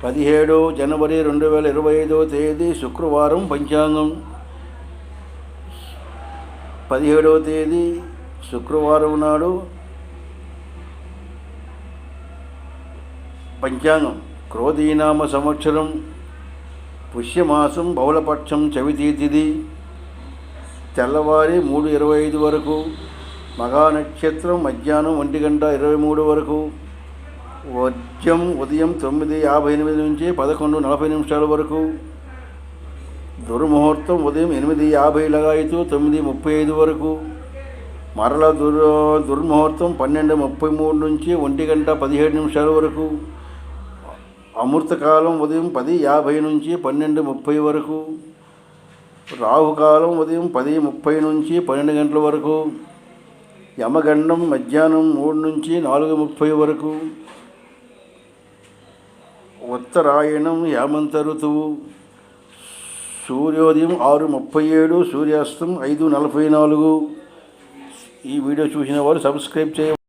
17 జనవరి 2025 తేదీ శుక్రవారం. పంచాంగం 17వ తేదీ శుక్రవారం నాడు పంచాంగం క్రోధీనామ సంవత్సరం, పుష్యమాసం, బహుళపక్షం, చవితి తిథి, తెల్లవారి 3:25 వరకు, మఘా నక్షత్రం మధ్యాహ్నం 1:23 వరకు, వర్జ్యం ఉదయం 9:58 నుంచి 11:40 వరకు, దుర్ముహూర్తం ఉదయం 8:50 లగాయతు 9:35 వరకు, మరల దుర్ముహూర్తం 12:33 నుంచి 1:17 వరకు, అమృతకాలం ఉదయం 10:50 నుంచి 12:30 వరకు, రాహుకాలం ఉదయం 10:30 నుంచి 12 గంటల వరకు, యమగండం మధ్యాహ్నం 3 నుంచి 4:30 వరకు, ఉత్తరాయణం హేమంత ఋతువు, సూర్యోదయం 6:37, సూర్యాస్తం 5:44. ఈ వీడియో చూసిన వారు సబ్స్క్రైబ్ చేయండి.